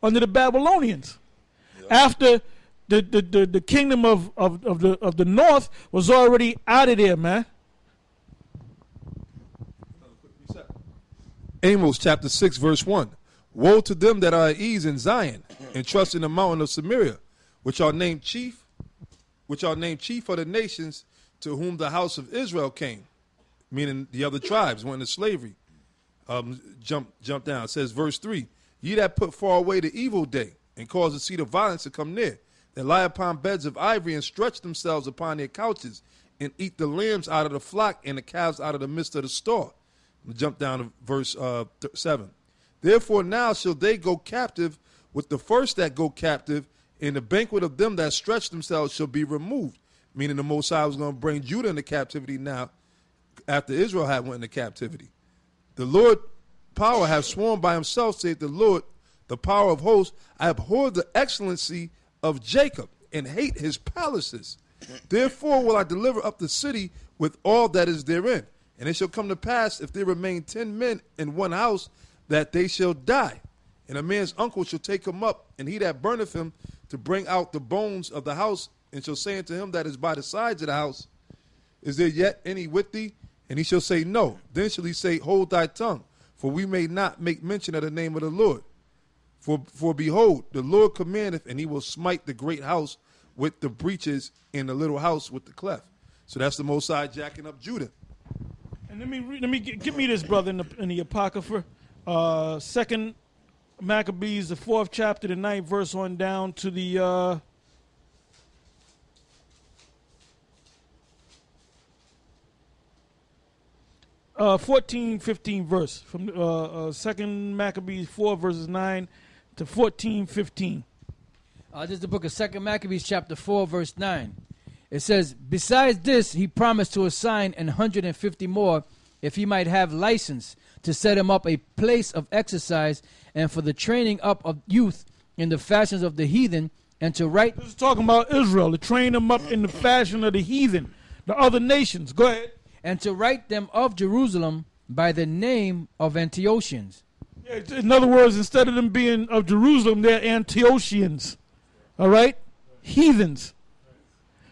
under the Babylonians. Yep. After the kingdom of the north was already out of there, man. Amos chapter 6 verse 1. Woe to them that are at ease in Zion and trust in the mountain of Samaria, which are named chief of the nations, to whom the house of Israel came, meaning the other tribes went into slavery. Jump down. It says verse 3, ye that put far away the evil day and cause the seat of violence to come near, that lie upon beds of ivory and stretch themselves upon their couches and eat the lambs out of the flock and the calves out of the midst of the store. Jump down to verse 7. Therefore now shall they go captive with the first that go captive, and the banquet of them that stretch themselves shall be removed. Meaning the Most High was going to bring Judah into captivity now after Israel had went into captivity. The Lord power hath sworn by himself, saith the Lord, the power of hosts, I abhor the excellency of Jacob and hate his palaces. Therefore will I deliver up the city with all that is therein. And it shall come to pass, if there remain 10 men in one house, that they shall die. And a man's uncle shall take him up, and he that burneth him, to bring out the bones of the house, and shall say unto him that is by the sides of the house, is there yet any with thee? And he shall say, no. Then shall he say, hold thy tongue, for we may not make mention of the name of the Lord. For behold, the Lord commandeth, and he will smite the great house with the breaches, and the little house with the cleft. So that's the Most High jacking up Judah. And give me this, brother, in the Apocrypha. 2 Maccabees, the 4th chapter, the 9th verse on down to the 14, 15 verse. From 2 Maccabees 4 verses 9 to 14, 15. This is the book of 2 Maccabees chapter 4 verse 9. It says, besides this, he promised to assign 150 more, if he might have license, to set him up a place of exercise and for the training up of youth in the fashions of the heathen, and to write. This is talking about Israel, to train them up in the fashion of the heathen, the other nations. Go ahead. And to write them of Jerusalem by the name of Antiochians. Yeah, in other words, instead of them being of Jerusalem, they're Antiochians. All right? Heathens.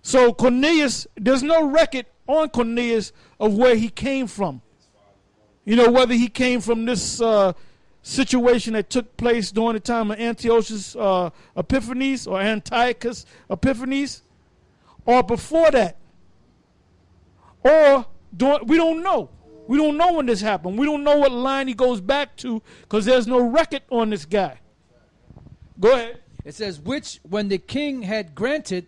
So Cornelius, there's no record on Cornelius of where he came from. You know, whether he came from this situation that took place during the time of Antiochus Epiphanes or Antiochus Epiphanes, or before that. Or we don't know. We don't know when this happened. We don't know what line he goes back to because there's no record on this guy. Go ahead. It says, which when the king had granted,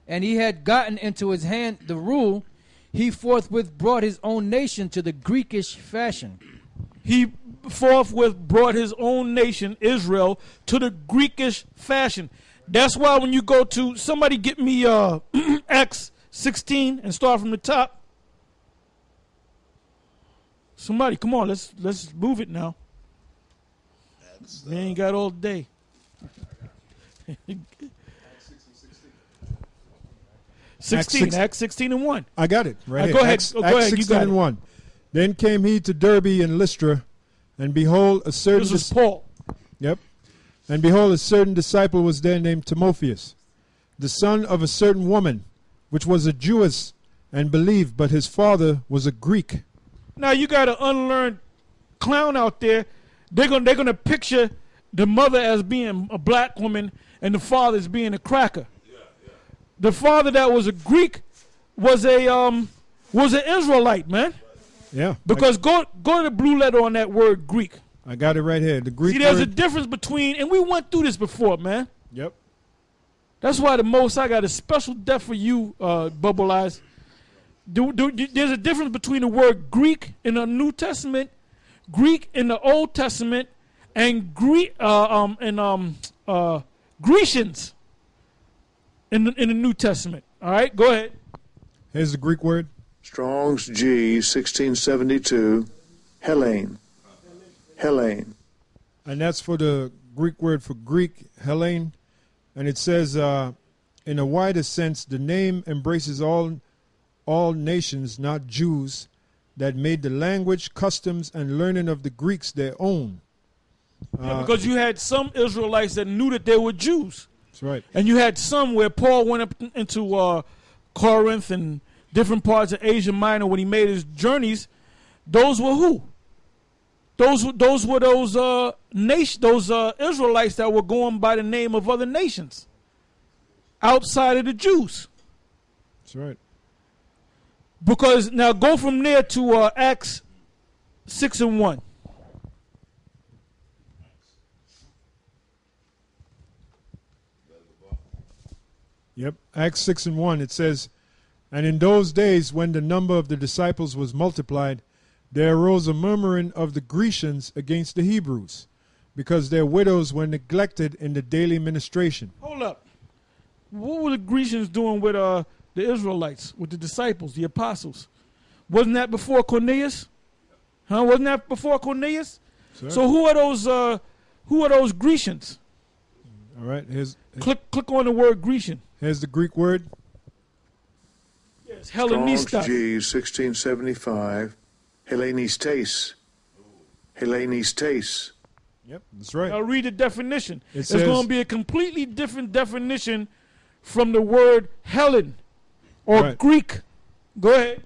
and he had gotten into his hand the rule, he forthwith brought his own nation to the Greekish fashion. He forthwith brought his own nation, Israel, to the Greekish fashion. That's why when you go to, somebody get me Acts 16 and start from the top. Somebody, come on, let's move it now. We ain't got all day. Acts 16 and 1. I got it right here. Go ahead. Acts 16 and 1. Then came he to Derbe and Lystra, and behold, a certain... This is Paul. Yep. And behold, a certain disciple was there named Timotheus, the son of a certain woman, which was a Jewess, and believed, but his father was a Greek. Now you got an unlearned clown out there. They're gonna picture the mother as being a black woman and the father as being a cracker. The father that was a Greek was an Israelite, man. Yeah. Because go to the blue letter on that word Greek. I got it right here. The Greek. See, there's word. a difference between, and we went through this before, man. Yep. That's why the Most High got a special death for you, Bubble Eyes. There's a difference between the word Greek in the New Testament, Greek in the Old Testament, and Grecians in the New Testament. All right, go ahead. Here's the Greek word. Strong's G 1672, Hellene. Hellene. And that's for the Greek word for Greek, Hellene. And it says, in a wider sense, the name embraces all nations, not Jews, that made the language, customs, and learning of the Greeks their own. because you had some Israelites that knew that they were Jews. That's right. And you had some where Paul went up into Corinth and different parts of Asia Minor when he made his journeys. Those were who? Those were those Israelites that were going by the name of other nations outside of the Jews. That's right. Because now go from there to Acts 6:1. Yep. Acts 6:1. It says, "And in those days, when the number of the disciples was multiplied, there arose a murmuring of the Grecians against the Hebrews, because their widows were neglected in the daily ministration." Hold up. What were the Grecians doing with the Israelites, with the disciples, the apostles? Wasn't that before Cornelius? Huh? Wasn't that before Cornelius? Sir. So who are those Grecians? All right. Click on the word Grecian. Here's the Greek word. Yes, Strong's Hellenistas. G 1675. Hellenistes. Hellenistes. Yep. That's right. Now read the definition. It It's says- going to be a completely different definition from the word Hellen or Right. Greek. Go ahead.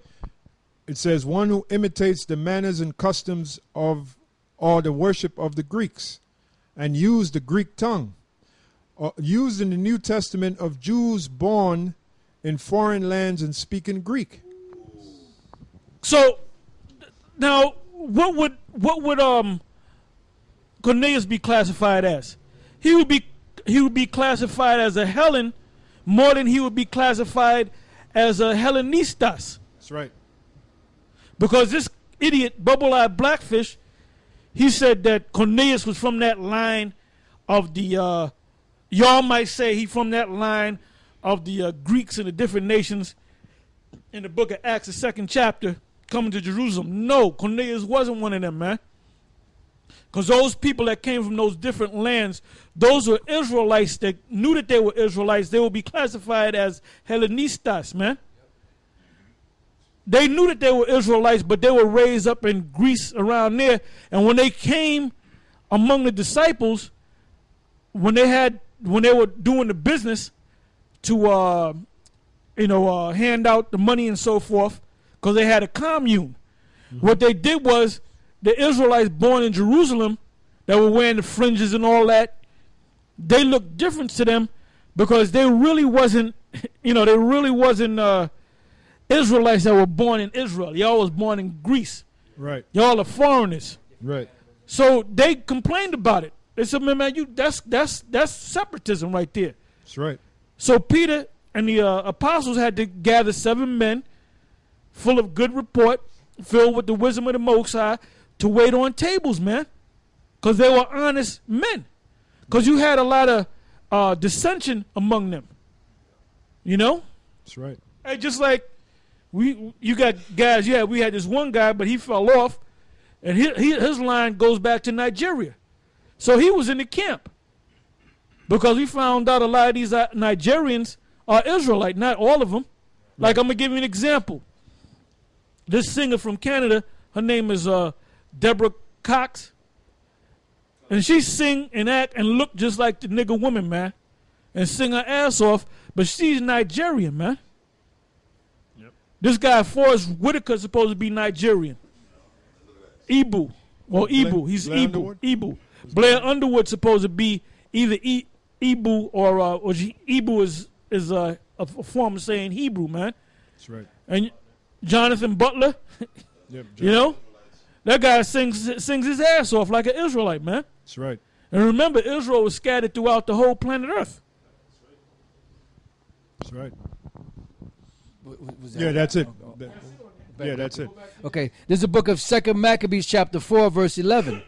It says, "One who imitates the manners and customs of or the worship of the Greeks, and use the Greek tongue, used in the New Testament of Jews born in foreign lands and speaking Greek." So now, what would Cornelius be classified as? He would be classified as a Hellen more than he would be classified as a Hellenistas. That's right. Because this idiot, bubble-eyed blackfish, he said that Cornelius was from that line of the, y'all might say he from that line of the Greeks and the different nations in the book of Acts, the 2nd chapter, coming to Jerusalem. No, Cornelius wasn't one of them, man. Because those people that came from those different lands, those were Israelites that knew that they were Israelites. They would be classified as Hellenistas, man. They knew that they were Israelites, but they were raised up in Greece around there. And when they came among the disciples, when they were doing the business to hand out the money and so forth, because they had a commune, what they did was the Israelites born in Jerusalem that were wearing the fringes and all that, they looked different to them because they really wasn't, Israelites that were born in Israel. Y'all was born in Greece. Right. Y'all are foreigners. Right. So they complained about it. They said, man, that's separatism right there. That's right. So Peter and the apostles had to gather 7 men full of good report, filled with the wisdom of the Most High, to wait on tables, man. Because they were honest men. Because you had a lot of dissension among them. You know? That's right. Hey, just like you got guys, we had this one guy, but he fell off, and his line goes back to Nigeria. So he was in the camp. Because we found out a lot of these Nigerians are Israelite, not all of them. Like, I'm going to give you an example. This singer from Canada, her name is Deborah Cox. And she sing and act and look just like the nigga woman, man. And sing her ass off, but she's Nigerian, man. Yep. This guy, Forrest Whitaker, is supposed to be Nigerian. Ibu. Well, Ibu. He's Blair Ibu. Underwood? Ibu. Blair Underwood's supposed to be either Ibu or Ibu is a form of saying Hebrew, man. That's right. And Jonathan Butler, Yep. you know, that guy sings his ass off like an Israelite, man. That's right. And remember, Israel was scattered throughout the whole planet Earth. That's right. Was that- Yeah, that's it. Yeah, that's it. Okay, this is the book of 2nd Maccabees chapter 4, verse 11.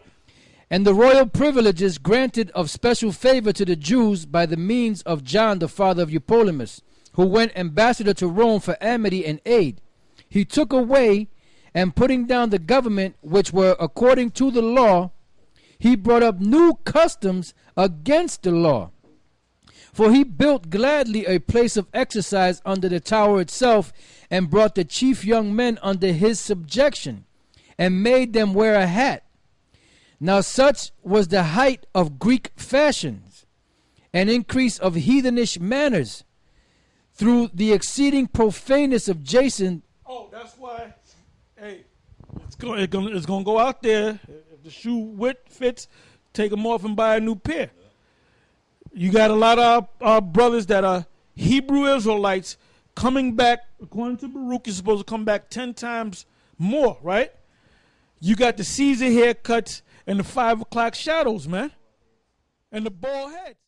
And the royal privileges granted of special favor to the Jews by the means of John, the father of Eupolemus, who went ambassador to Rome for amity and aid. He took away, and putting down the government which were according to the law, he brought up new customs against the law. For he built gladly a place of exercise under the tower itself, and brought the chief young men under his subjection, and made them wear a hat. Now such was the height of Greek fashions, an increase of heathenish manners, through the exceeding profaneness of Jason. Oh, that's why. Hey, it's going to go out there. If the shoe width fits, take them off and buy a new pair. You got a lot of our brothers that are Hebrew Israelites coming back. According to Baruch, you're supposed to come back 10 times more, right? You got the Caesar haircuts and the 5 o'clock shadows, man. And the bald heads.